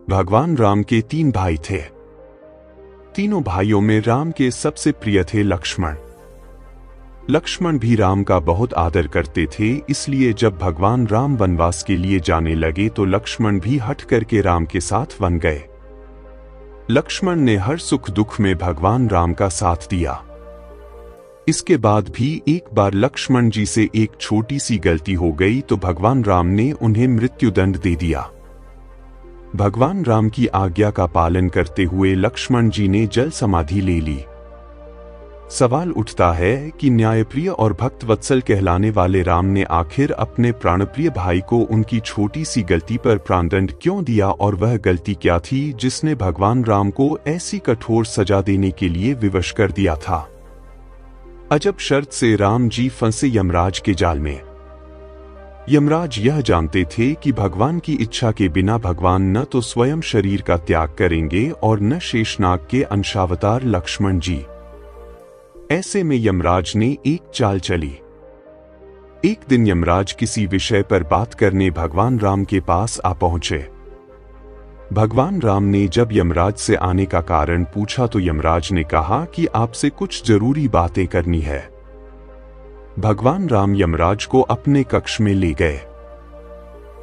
भगवान राम के 3 भाई थे। तीनों भाइयों में राम के सबसे प्रिय थे लक्ष्मण। लक्ष्मण भी राम का बहुत आदर करते थे, इसलिए जब भगवान राम वनवास के लिए जाने लगे तो लक्ष्मण भी हट करके राम के साथ वन गए। लक्ष्मण ने हर सुख दुख में भगवान राम का साथ दिया। इसके बाद भी एक बार लक्ष्मण जी से एक छोटी सी गलती हो गई तो भगवान राम ने उन्हें मृत्युदंड दे दिया। भगवान राम की आज्ञा का पालन करते हुए लक्ष्मण जी ने जल समाधि ले ली। सवाल उठता है कि न्यायप्रिय और भक्तवत्सल कहलाने वाले राम ने आखिर अपने प्राणप्रिय भाई को उनकी छोटी सी गलती पर प्राणदंड क्यों दिया, और वह गलती क्या थी जिसने भगवान राम को ऐसी कठोर सजा देने के लिए विवश कर दिया था। अजब शर्त से राम जी फंसे यमराज के जाल में। यमराज यह जानते थे कि भगवान की इच्छा के बिना भगवान न तो स्वयं शरीर का त्याग करेंगे और न शेषनाग के अंशावतार लक्ष्मण जी। ऐसे में यमराज ने एक चाल चली। एक दिन यमराज किसी विषय पर बात करने भगवान राम के पास आ पहुंचे। भगवान राम ने जब यमराज से आने का कारण पूछा तो यमराज ने कहा कि आपसे कुछ जरूरी बातें करनी है। भगवान राम यमराज को अपने कक्ष में ले गए।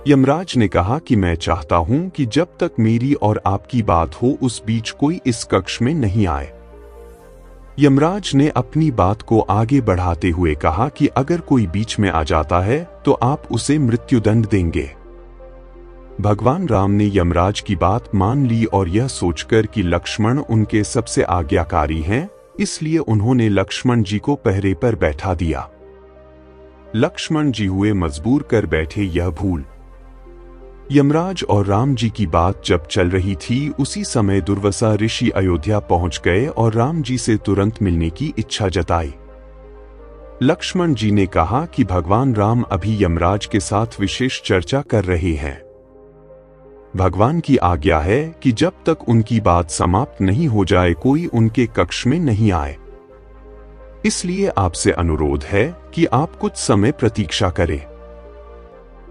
यमराज ने कहा कि मैं चाहता हूं कि जब तक मेरी और आपकी बात हो उस बीच कोई इस कक्ष में नहीं आए। यमराज ने अपनी बात को आगे बढ़ाते हुए कहा कि अगर कोई बीच में आ जाता है तो आप उसे मृत्युदंड देंगे। भगवान राम ने यमराज की बात मान ली और यह सोचकर कि लक्ष्मण उनके सबसे आज्ञाकारी हैं, इसलिए उन्होंने लक्ष्मण जी को पहरे पर बैठा दिया। लक्ष्मण जी हुए मजबूर कर बैठे यह भूल। यमराज और राम जी की बात जब चल रही थी उसी समय दुर्वासा ऋषि अयोध्या पहुंच गए और राम जी से तुरंत मिलने की इच्छा जताई। लक्ष्मण जी ने कहा कि भगवान राम अभी यमराज के साथ विशेष चर्चा कर रहे हैं। भगवान की आज्ञा है कि जब तक उनकी बात समाप्त नहीं हो जाए कोई उनके कक्ष में नहीं आए। इसलिए आपसे अनुरोध है कि आप कुछ समय प्रतीक्षा करें।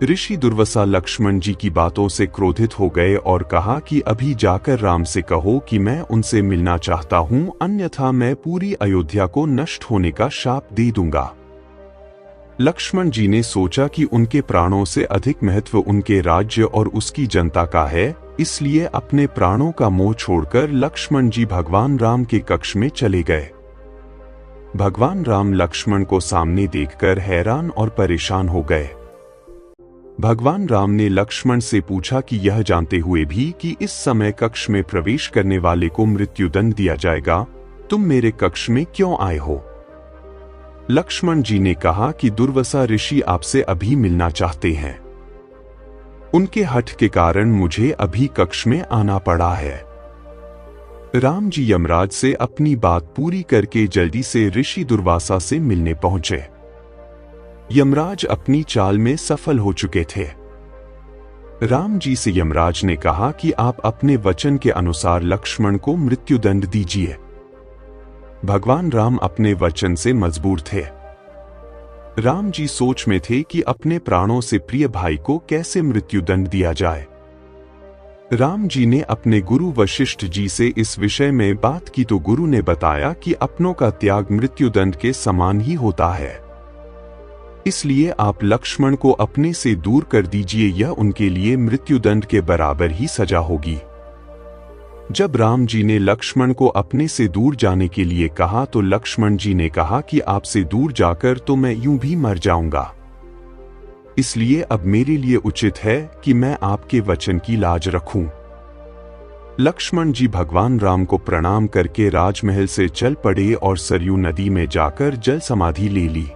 ऋषि दुर्वासा लक्ष्मण जी की बातों से क्रोधित हो गए और कहा कि अभी जाकर राम से कहो कि मैं उनसे मिलना चाहता हूं, अन्यथा मैं पूरी अयोध्या को नष्ट होने का शाप दे दूंगा। लक्ष्मण जी ने सोचा कि उनके प्राणों से अधिक महत्व उनके राज्य और उसकी जनता का है, इसलिए अपने प्राणों का मोह छोड़कर लक्ष्मण जी भगवान राम के कक्ष में चले गए। भगवान राम लक्ष्मण को सामने देखकर हैरान और परेशान हो गए। भगवान राम ने लक्ष्मण से पूछा कि यह जानते हुए भी कि इस समय कक्ष में प्रवेश करने वाले को मृत्युदंड दिया जाएगा, तुम मेरे कक्ष में क्यों आए हो? लक्ष्मण जी ने कहा कि दुर्वासा ऋषि आपसे अभी मिलना चाहते हैं। उनके हठ के कारण मुझे अभी कक्ष में आना पड़ा है। राम जी यमराज से अपनी बात पूरी करके जल्दी से ऋषि दुर्वासा से मिलने पहुंचे। यमराज अपनी चाल में सफल हो चुके थे। राम जी से यमराज ने कहा कि आप अपने वचन के अनुसार लक्ष्मण को मृत्युदंड दीजिए। भगवान राम अपने वचन से मजबूर थे। राम जी सोच में थे कि अपने प्राणों से प्रिय भाई को कैसे मृत्युदंड दिया जाए। राम जी ने अपने गुरु वशिष्ठ जी से इस विषय में बात की तो गुरु ने बताया कि अपनों का त्याग मृत्युदंड के समान ही होता है, इसलिए आप लक्ष्मण को अपने से दूर कर दीजिए, यह उनके लिए मृत्युदंड के बराबर ही सजा होगी। जब राम जी ने लक्ष्मण को अपने से दूर जाने के लिए कहा तो लक्ष्मण जी ने कहा कि आपसे दूर जाकर तो मैं यूं भी मर जाऊंगा, इसलिए अब मेरे लिए उचित है कि मैं आपके वचन की लाज रखूं। लक्ष्मण जी भगवान राम को प्रणाम करके राजमहल से चल पड़े और सरयू नदी में जाकर जल समाधि ले ली।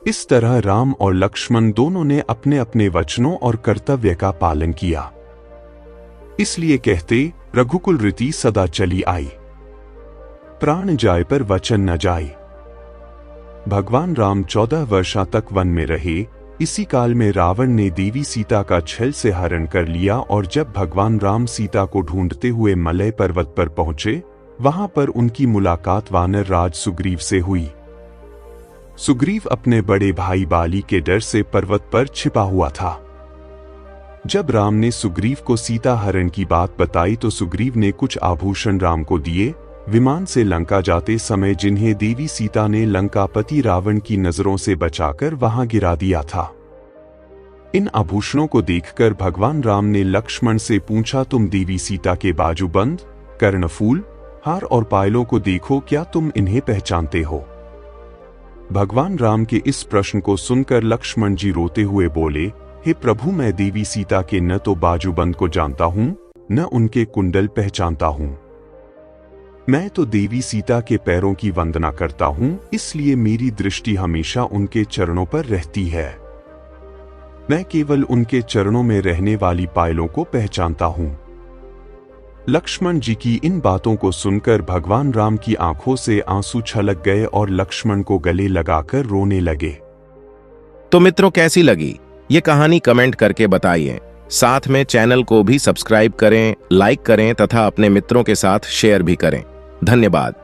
इस तरह राम और लक्ष्मण दोनों ने अपने अपने वचनों और कर्तव्य का पालन किया। इसलिए कहते रघुकुल रीति सदा चली आई, प्राण जाए पर वचन न जाए। भगवान राम 14 वर्षों तक वन में रहे। इसी काल में रावण ने देवी सीता का छल से हरण कर लिया और जब भगवान राम सीता को ढूंढते हुए मलय पर्वत पर पहुंचे, वहां पर उनकी मुलाकात वानर राज सुग्रीव से हुई। सुग्रीव अपने बड़े भाई बाली के डर से पर्वत पर छिपा हुआ था। जब राम ने सुग्रीव को सीता हरण की बात बताई तो सुग्रीव ने कुछ आभूषण राम को दिए, विमान से लंका जाते समय जिन्हें देवी सीता ने लंकापति रावण की नजरों से बचाकर वहां गिरा दिया था। इन आभूषणों को देखकर भगवान राम ने लक्ष्मण से पूछा, तुम देवी सीता के बाजूबंद, कर्णफूल, हार और पायलों को देखो, क्या तुम इन्हें पहचानते हो? भगवान राम के इस प्रश्न को सुनकर लक्ष्मण जी रोते हुए बोले, हे प्रभु, मैं देवी सीता के न तो बाजूबंद को जानता हूं, न उनके कुंडल पहचानता हूं। मैं तो देवी सीता के पैरों की वंदना करता हूं, इसलिए मेरी दृष्टि हमेशा उनके चरणों पर रहती है। मैं केवल उनके चरणों में रहने वाली पायलों को पहचानता हूं। लक्ष्मण जी की इन बातों को सुनकर भगवान राम की आंखों से आंसू छलक गए और लक्ष्मण को गले लगाकर रोने लगे। तो मित्रों, कैसी लगी ये कहानी कमेंट करके बताइए। साथ में चैनल को भी सब्सक्राइब करें, लाइक करें तथा अपने मित्रों के साथ शेयर भी करें। धन्यवाद।